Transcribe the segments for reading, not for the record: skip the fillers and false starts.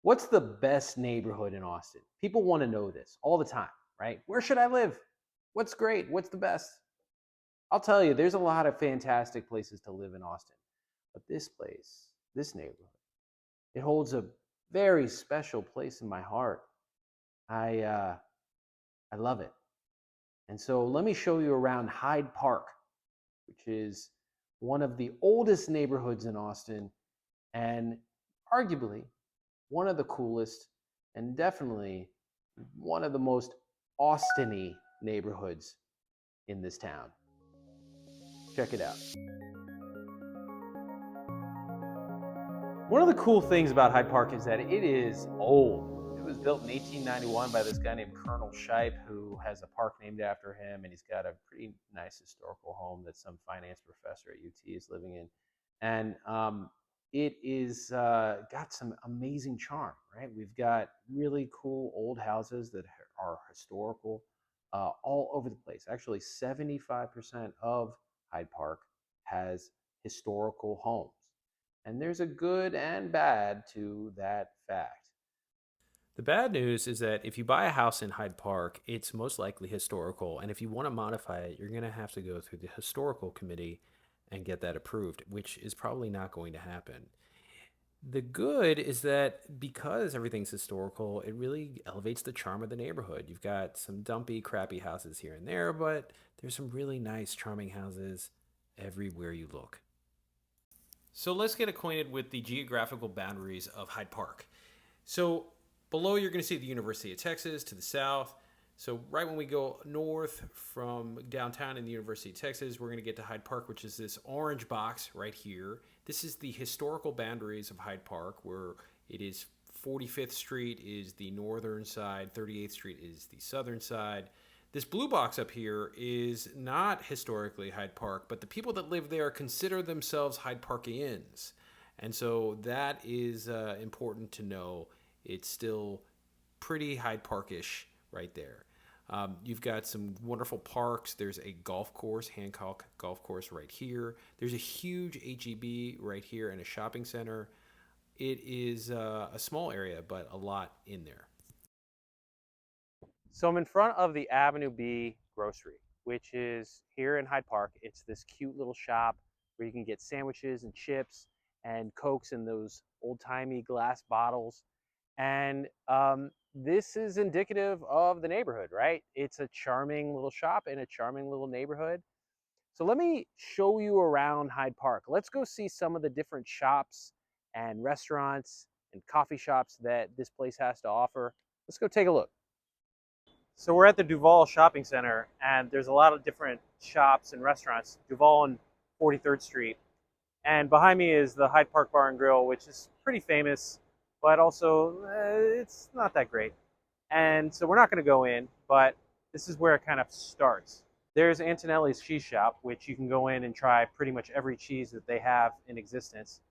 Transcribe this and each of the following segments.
What's the best neighborhood in Austin? People want to know this all the time, right? Where should I live? What's great? What's the best? I'll tell you, there's a lot of fantastic places to live in Austin. But this place, this neighborhood, it holds a very special place in my heart. I uh, I love it. And so let me show you around Hyde Park, which is one of the oldest neighborhoods in Austin and arguably one of the coolest and definitely one of the most Austin-y neighborhoods in this town. Check it out. One of the cool things about Hyde Park is that it is old. It was built in 1891 by this guy named Colonel Shipe, who has a park named after him, and he's got a pretty nice historical home that some finance professor at UT is living in. And it is got some amazing charm, right? We've got really cool old houses that are historical all over the place. Actually, 75% of Hyde Park has historical homes. And there's a good and bad to that fact. The bad news is that if you buy a house in Hyde Park, it's most likely historical. And if you want to modify it, you're going to have to go through the historical committee and get that approved, which is probably not going to happen. The good is that because everything's historical, it really elevates the charm of the neighborhood. You've got some dumpy, crappy houses here and there, but there's some really nice, charming houses everywhere you look. So let's get acquainted with the geographical boundaries of Hyde Park. So below, you're going to see the University of Texas to the south. So right when we go north from downtown in the University of Texas, we're going to get to Hyde Park, which is this orange box right here. This is the historical boundaries of Hyde Park, where it is 45th Street is the northern side, 38th Street is the southern side. This blue box up here is not historically Hyde Park, but the people that live there consider themselves Hyde Parkians. And so that is important to know. It's still pretty Hyde Parkish right there. You've got some wonderful parks. There's a golf course, Hancock Golf Course, right here. There's a huge HEB right here and a shopping center. It is a small area, but a lot in there. So I'm in front of the Avenue B grocery, which is here in Hyde Park. It's this cute little shop where you can get sandwiches and chips and Cokes in those old-timey glass bottles. And this is indicative of the neighborhood, right? It's a charming little shop in a charming little neighborhood. So let me show you around Hyde Park. Let's go see some of the different shops and restaurants and coffee shops that this place has to offer. Let's go take a look. So we're at the Duval Shopping Center, and there's a lot of different shops and restaurants. Duval and 43rd Street. And behind me is the Hyde Park Bar and Grill, which is pretty famous, but also it's not that great. And so we're not going to go in, but this is where it kind of starts. There's Antonelli's Cheese Shop, which you can go in and try pretty much every cheese that they have in existence.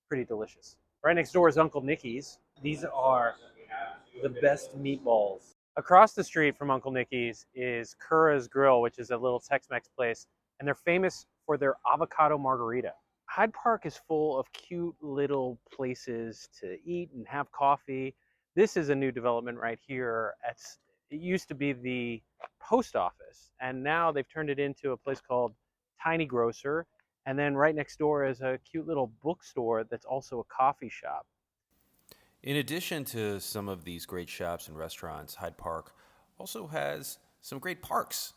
Pretty delicious. Right next door is Uncle Nicky's. These are the best meatballs. Across the street from Uncle Nicky's is Cura's Grill, which is a little Tex-Mex place, and they're famous for their avocado margarita. Hyde Park is full of cute little places to eat and have coffee. This is a new development right here. It used to be the post office, and now they've turned it into a place called Tiny Grocer. And then right next door is a cute little bookstore that's also a coffee shop. In addition to some of these great shops and restaurants, Hyde Park also has some great parks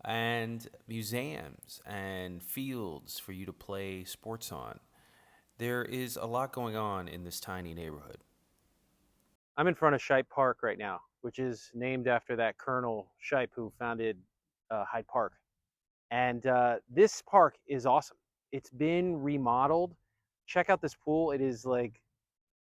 and museums and fields for you to play sports on. There is a lot going on in this tiny neighborhood. I'm in front of Shipe Park right now, which is named after that Colonel Shipe who founded Hyde Park. And this park is awesome. It's been remodeled. Check out this pool. It is like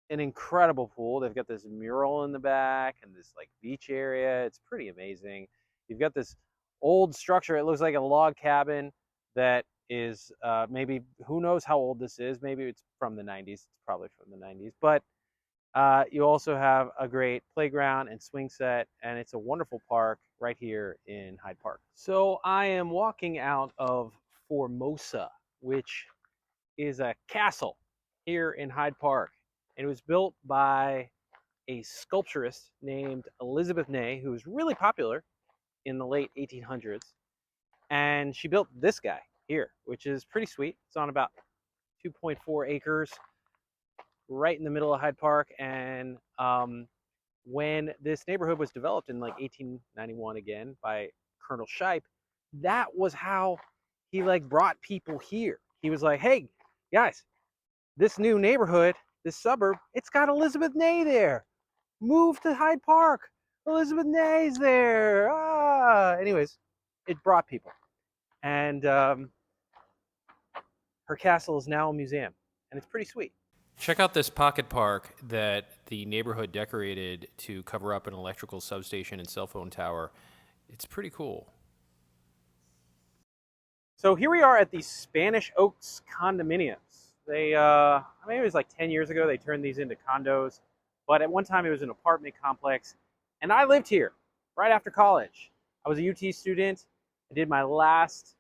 an incredible pool. They've got this mural in the back and this like beach area. It's pretty amazing. You've got this old structure. It looks like a log cabin that is maybe, who knows how old this is. Maybe it's from the 90s. It's probably from the 90s. But you also have a great playground and swing set, and it's a wonderful park right here in Hyde Park. So I am walking out of Formosa, which is a castle here in Hyde Park. And it was built by a sculpturist named Elizabeth Ney, who was really popular in the late 1800s. And she built this guy here, which is pretty sweet. It's on about 2.4 acres right in the middle of Hyde Park. And when this neighborhood was developed in like 1891 again by Colonel Shipe, that was how he like brought people here. He was like, hey, guys, this new neighborhood, this suburb, it's got Elizabeth Ney there. Move to Hyde Park. Elizabeth Ney's there. Ah. Anyways, it brought people. And her castle is now a museum. And it's pretty sweet. Check out this pocket park that the neighborhood decorated to cover up an electrical substation and cell phone tower. It's pretty cool. So here we are at the Spanish Oaks condominiums. They, maybe it was like 10 years ago, they turned these into condos. But at one time, it was an apartment complex. And I lived here right after college. I was a UT student. I did my last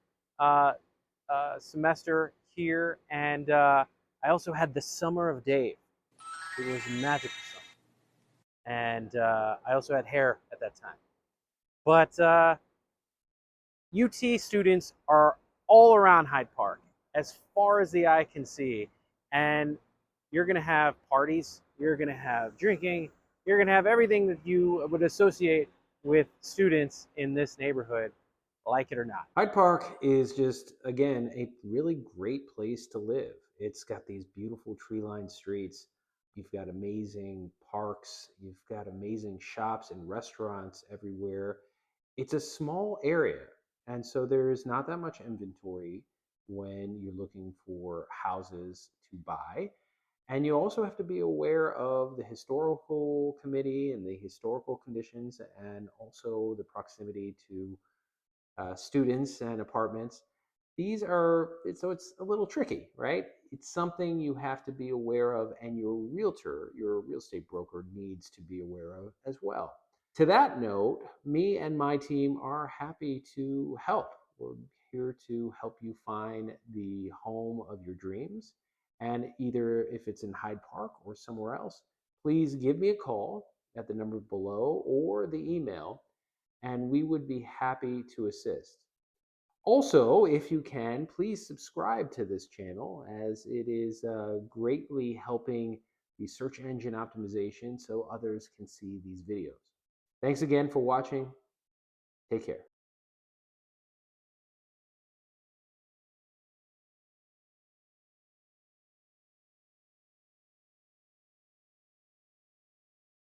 semester here. And I also had the Summer of Dave. It was a magical summer. And I also had hair at that time. But UT students are all around Hyde Park, as far as the eye can see. And you're going to have parties, you're going to have drinking, you're going to have everything that you would associate with students in this neighborhood, like it or not. Hyde Park is just, again, a really great place to live. It's got these beautiful tree lined streets. You've got amazing parks. You've got amazing shops and restaurants everywhere. It's a small area. And so there's not that much inventory when you're looking for houses to buy. And you also have to be aware of the historical committee and the historical conditions, and also the proximity to students and apartments. These are, so it's a little tricky, right? It's something you have to be aware of, and your realtor, your real estate broker, needs to be aware of as well. To that note, me and my team are happy to help. We're here to help you find the home of your dreams. And either if it's in Hyde Park or somewhere else, please give me a call at the number below or the email, and we would be happy to assist. Also, if you can, please subscribe to this channel, as it is greatly helping the search engine optimization so others can see these videos. Thanks again for watching. Take care.